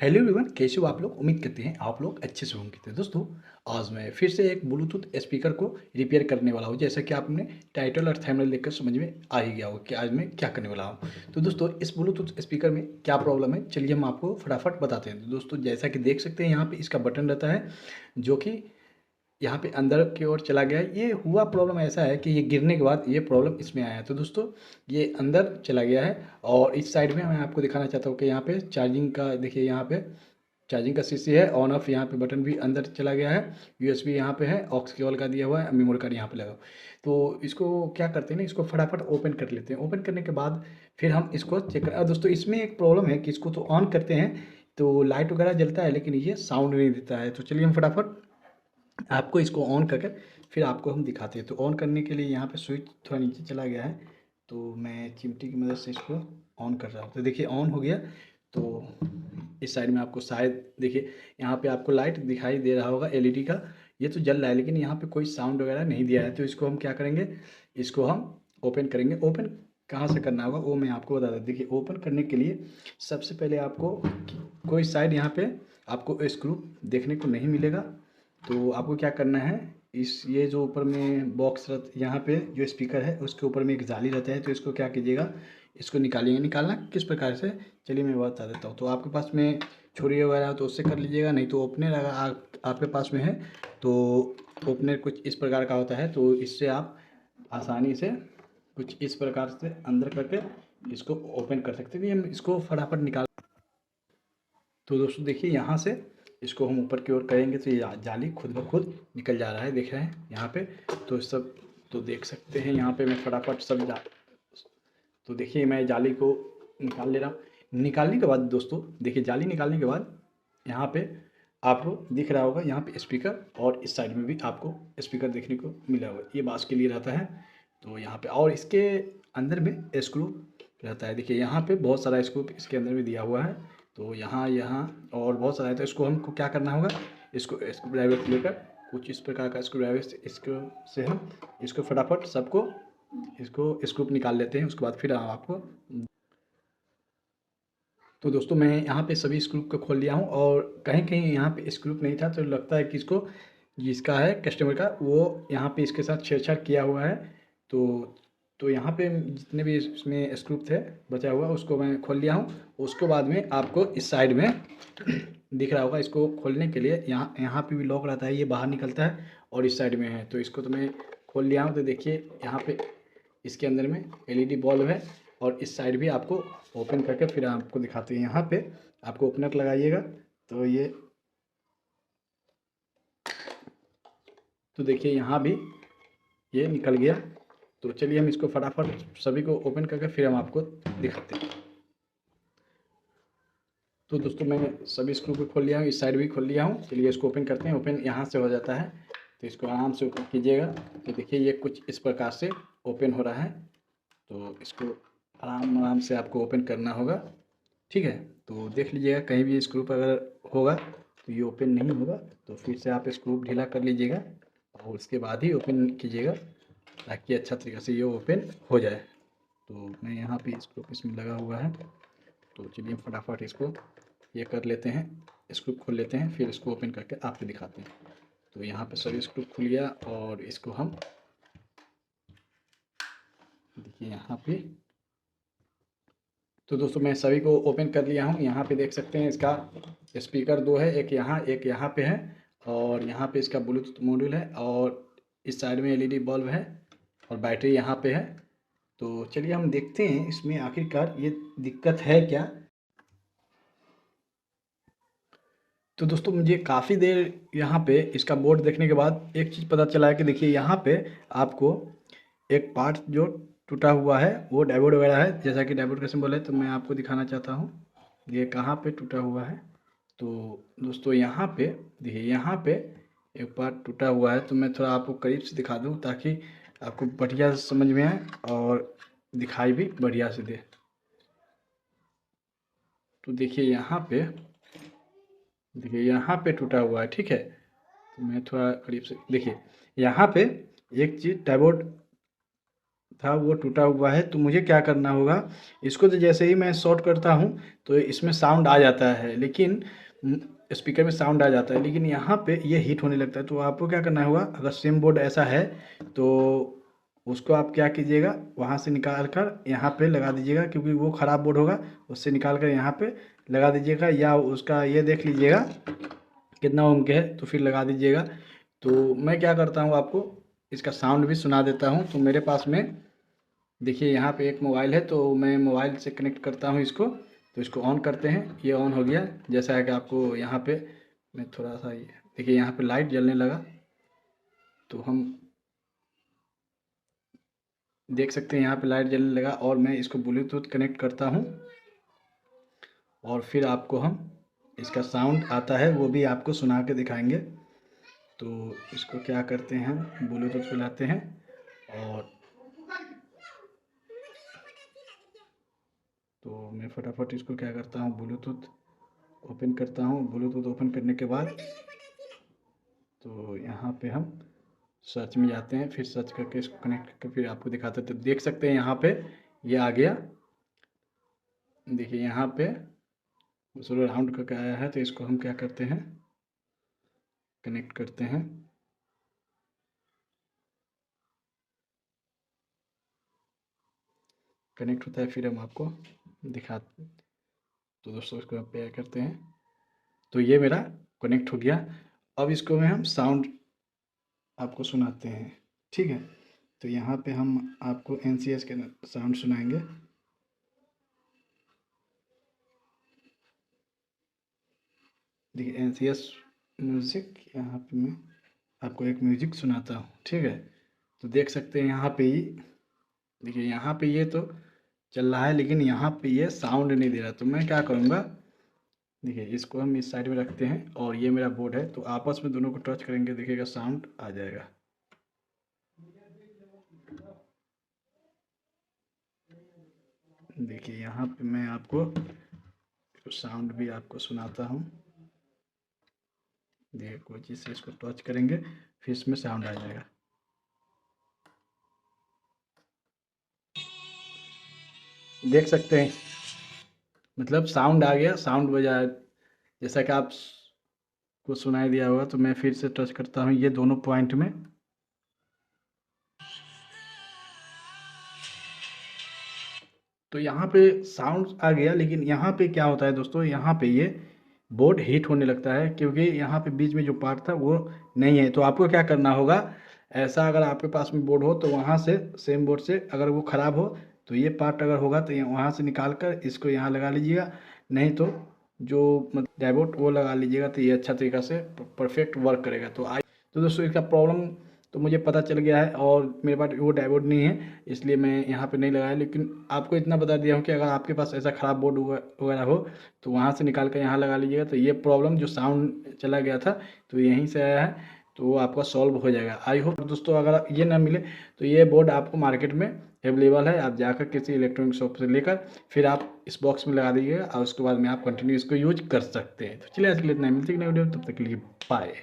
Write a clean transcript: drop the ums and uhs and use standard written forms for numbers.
Hello everyone, कैसे हो आप लोग। उम्मीद करते हैं आप लोग अच्छे से होंगे। तो दोस्तों, आज मैं फिर से एक ब्लूटूथ स्पीकर को रिपेयर करने वाला हूं। जैसा कि आपने टाइटल और थंबनेल देखकर समझ में आ ही गया होगा कि आज मैं क्या करने वाला हूं। तो दोस्तों, इस ब्लूटूथ स्पीकर में क्या प्रॉब्लम है, चलिए हम आपको फटाफट बताते हैं। तो दोस्तों, जैसा कि देख सकते हैं यहाँ पे इसका बटन रहता है जो कि यहाँ पे अंदर की ओर चला गया है। ये हुआ प्रॉब्लम ऐसा है कि ये गिरने के बाद ये प्रॉब्लम इसमें आया है। तो दोस्तों, ये अंदर चला गया है। और इस साइड में मैं आपको दिखाना चाहता हूँ कि यहाँ पे चार्जिंग का, देखिए यहाँ पे चार्जिंग का शीशी है। ऑन ऑफ यहाँ पे बटन भी अंदर चला गया है। यूएसबी यहाँ पे है, ऑक्स केबल का दिया हुआ है, मेमोरी कार्ड यहाँ पे लगा। तो इसको क्या करते हैं ना, इसको फटाफट ओपन कर लेते हैं। ओपन करने के बाद फिर हम इसको चेक कर। दोस्तों, इसमें एक प्रॉब्लम है कि इसको तो ऑन करते हैं तो लाइट वगैरह जलता है, लेकिन ये साउंड नहीं देता है। तो चलिए हम फटाफट आपको इसको ऑन करके फिर आपको हम दिखाते हैं। तो ऑन करने के लिए यहाँ पे स्विच थोड़ा नीचे चला गया है, तो मैं चिमटी की मदद से इसको ऑन कर रहा हूँ। तो देखिए ऑन हो गया। तो इस साइड में आपको शायद देखिए यहाँ पे आपको लाइट दिखाई दे रहा होगा एलईडी का। ये तो जल रहा है, लेकिन यहाँ पे कोई साउंड वगैरह नहीं दिया है। तो इसको हम क्या करेंगे, इसको हम ओपन करेंगे। ओपन कहाँ से करना होगा वो मैं आपको बता दें। देखिए, ओपन करने के लिए सबसे पहले आपको कोई साइड यहाँ पे आपको स्क्रू देखने को नहीं मिलेगा। तो आपको क्या करना है, इस ये जो ऊपर में बॉक्स यहाँ पे जो स्पीकर है उसके ऊपर में एक जाली रहता है। तो इसको क्या कीजिएगा, इसको निकालिएगा। निकालना किस प्रकार से, चलिए मैं बता देता हूँ। तो आपके पास में छुरी वगैरह हो तो उससे कर लीजिएगा, नहीं तो ओपनर अगर आपके पास में है तो ओपनर कुछ इस प्रकार का होता है। तो इससे आप आसानी से कुछ इस प्रकार से अंदर करके इसको ओपन कर सकते हैं। हम इसको फटाफट निकाल। तो दोस्तों देखिए, यहाँ से इसको हम ऊपर की ओर करेंगे तो ये जाली खुद ब खुद निकल जा रहा है, देख रहे हैं यहाँ पे। तो सब तो देख सकते हैं यहाँ पे मैं फटाफट सब तो देखिए मैं जाली को निकाल ले रहा हूँ। निकालने के बाद दोस्तों देखिए, जाली निकालने के बाद यहाँ पे आपको दिख रहा होगा, यहाँ पे स्पीकर और इस साइड में भी आपको स्पीकर देखने को मिला होगा। ये बास के लिए रहता है। तो यहाँ पे और इसके अंदर में स्क्रू रहता है। देखिए यहाँ पे बहुत सारा स्क्रू इसके अंदर में दिया हुआ है। तो यहाँ यहाँ और बहुत सारा है। तो इसको हमको क्या करना होगा, इसको स्क्रू ड्राइवर लेकर कुछ इस प्रकार का स्क्रू ड्राइवर इसको से हम इसको फटाफट सबको इसको स्क्रू निकाल लेते हैं। उसके बाद फिर हम आपको। तो दोस्तों, मैं यहाँ पे सभी स्क्रू को खोल लिया हूँ और कहीं कहीं यहाँ पे स्क्रू नहीं था। तो लगता है कि इसको जिसका है कस्टमर का वो यहाँ पे इसके साथ छेड़छाड़ किया हुआ है। तो तो यहाँ पे जितने भी इसमें स्क्रू थे बचा हुआ उसको मैं खोल लिया हूँ। उसके बाद में आपको इस साइड में दिख रहा होगा, इसको खोलने के लिए यहाँ यहाँ पे भी लॉक रहता है, ये बाहर निकलता है और इस साइड में है। तो इसको तो मैं खोल लिया हूँ। तो देखिए यहाँ पे इसके अंदर में एलईडी बल्ब है और इस साइड भी आपको ओपन करके फिर आपको दिखाते हैं। यहाँ पे आपको ओपनर लगाइएगा तो ये, तो देखिए यहाँ भी ये निकल गया। तो चलिए हम इसको फटाफट सभी को ओपन करके फिर हम आपको दिखाते हैं। तो दोस्तों, मैं सभी स्क्रू को खोल लिया हूँ, इस साइड भी खोल लिया हूँ। चलिए इसको ओपन करते हैं। ओपन यहाँ से हो जाता है, तो इसको आराम से ओपन कीजिएगा। तो देखिए ये कुछ इस प्रकार से ओपन हो रहा है। तो इसको आराम आराम से आपको ओपन करना होगा, ठीक है। तो देख लीजिएगा कहीं भी स्क्रू पर अगर होगा तो ये ओपन नहीं होगा। तो फिर से आप स्क्रू ढीला कर लीजिएगा और उसके बाद ही ओपन कीजिएगा, ताकि अच्छा तरीके से ये ओपन हो जाए। तो मैं यहाँ पे स्क्रू इसमें लगा हुआ है। तो चलिए फटाफट इसको ये कर लेते हैं, स्क्रू खोल लेते हैं, फिर इसको ओपन करके आपको दिखाते हैं। तो यहाँ पे सभी स्क्रू खुल गया और इसको हम देखिए यहाँ पे। तो दोस्तों, मैं सभी को ओपन कर लिया हूँ। यहाँ पे देख सकते हैं इसका स्पीकर दो है, एक यहाँ पे है और यहाँ पे इसका ब्लूटूथ मॉड्यूल है और इस साइड में एलईडी बल्ब है और बैटरी यहाँ पे है। तो चलिए हम देखते हैं इसमें आखिरकार ये दिक्कत है क्या। तो दोस्तों, मुझे काफ़ी देर यहाँ पे इसका बोर्ड देखने के बाद एक चीज़ पता चला है कि देखिए यहाँ पे आपको एक पार्ट जो टूटा हुआ है वो डायोड वगैरह है। जैसा कि डायोड का सिंबल है, तो मैं आपको दिखाना चाहता हूँ ये कहाँ पे टूटा हुआ है। तो दोस्तों यहाँ पे देखिए, यहाँ पे एक पार्ट टूटा हुआ है। तो मैं थोड़ा आपको करीब से दिखा दूँ ताकि आपको बढ़िया से समझ में आए और दिखाई भी बढ़िया से दे। तो देखिए यहाँ पे टूटा हुआ है, ठीक है। तो मैं थोड़ा करीब से देखिए, यहाँ पे एक चीज़ डायोड था वो टूटा हुआ है। तो मुझे क्या करना होगा, इसको तो जैसे ही मैं शॉर्ट करता हूँ तो इसमें साउंड आ जाता है, लेकिन स्पीकर में साउंड आ जाता है, लेकिन यहाँ पे ये हीट होने लगता है। तो आपको क्या करना होगा, अगर सेम बोर्ड ऐसा है तो उसको आप क्या कीजिएगा, वहाँ से निकाल कर यहाँ पे लगा दीजिएगा, क्योंकि वो ख़राब बोर्ड होगा, उससे निकाल कर यहाँ पे लगा दीजिएगा, या उसका ये देख लीजिएगा कितना ओम के है तो फिर लगा दीजिएगा। तो मैं क्या करता हूँ, आपको इसका साउंड भी सुना देता हूँ। तो मेरे पास में देखिए यहाँ पे एक मोबाइल है, तो मैं मोबाइल से कनेक्ट करता हूँ इसको। तो इसको ऑन करते हैं, ये ऑन हो गया। जैसा है कि आपको यहाँ पे मैं थोड़ा सा ये देखिए यहाँ पे लाइट जलने लगा, तो हम देख सकते हैं यहाँ पे लाइट जलने लगा। और मैं इसको ब्लूटूथ कनेक्ट करता हूँ और फिर आपको हम इसका साउंड आता है वो भी आपको सुना के दिखाएंगे। तो इसको क्या करते हैं, ब्लूटूथ पे लाते हैं और तो मैं फटाफट इसको क्या करता हूँ, ब्लूटूथ ओपन करता हूँ। ब्लूटूथ ओपन करने के बाद तो यहाँ पे हम सर्च में जाते हैं, फिर सर्च करके इसको कनेक्ट करके फिर आपको दिखाते हैं। तो देख सकते हैं यहाँ पे ये आ गया, देखिए यहाँ पे सोलर राउंड करके आया है। तो इसको हम क्या करते हैं, कनेक्ट करते हैं। कनेक्ट होता है फिर हम आपको दिखाते। तो दोस्तों इसको आप पे करते हैं, तो ये मेरा कनेक्ट हो गया। अब इसको में हम साउंड आपको सुनाते हैं, ठीक है। तो यहाँ पे हम आपको NCS के साउंड सुनाएंगे। देखिए NCS म्यूज़िक, यहाँ पे मैं आपको एक म्यूज़िक सुनाता हूँ, ठीक है। तो देख सकते हैं यहाँ पे ही, देखिए यहाँ पे ये तो चल रहा है, लेकिन यहाँ पे ये साउंड नहीं दे रहा। तो मैं क्या करूँगा, देखिए इसको हम इस साइड में रखते हैं और ये मेरा बोर्ड है, तो आपस में दोनों को टच करेंगे, देखिएगा साउंड आ जाएगा। देखिए यहाँ पे मैं आपको साउंड भी आपको सुनाता हूँ। देखिए कोई चीज़ से इसको टच करेंगे फिर इसमें साउंड आ जाएगा। देख सकते हैं मतलब साउंड आ गया, साउंड बजा, जैसा कि आप को सुनाई दिया होगा। तो मैं फिर से टच करता हूँ ये दोनों पॉइंट में, तो यहाँ पे साउंड आ गया। लेकिन यहाँ पे क्या होता है दोस्तों, यहाँ पे ये बोर्ड हीट होने लगता है, क्योंकि यहाँ पे बीच में जो पार्ट था वो नहीं है। तो आपको क्या करना होगा, ऐसा अगर आपके पास में बोर्ड हो तो वहाँ से सेम बोर्ड से अगर वो ख़राब हो तो ये पार्ट अगर होगा तो वहाँ से निकाल कर इसको यहाँ लगा लीजिएगा, नहीं तो जो मतलब डायोड वो लगा लीजिएगा। तो ये अच्छा तरीक़ा से परफेक्ट वर्क करेगा। तो दोस्तों इसका प्रॉब्लम तो मुझे पता चल गया है, और मेरे पास वो डायोड नहीं है इसलिए मैं यहाँ पे नहीं लगाया। लेकिन आपको इतना बता दिया हूँ कि अगर आपके पास ऐसा ख़राब बोर्ड वगैरह हो तो वहाँ से निकाल कर यहाँ लगा लीजिएगा। तो ये प्रॉब्लम जो साउंड चला गया था तो यहीं से आया है, तो वो आपका सॉल्व हो जाएगा। आई होप दोस्तों अगर ये ना मिले तो ये बोर्ड आपको मार्केट में अवेलेबल है, आप जाकर किसी इलेक्ट्रॉनिक शॉप से लेकर फिर आप इस बॉक्स में लगा दीजिएगा, और उसके बाद में आप कंटिन्यू इसको यूज कर सकते हैं। तो चलिए आज के लिए इतना ही, मिलते हैं नए वीडियो, तब तक के लिए बाय।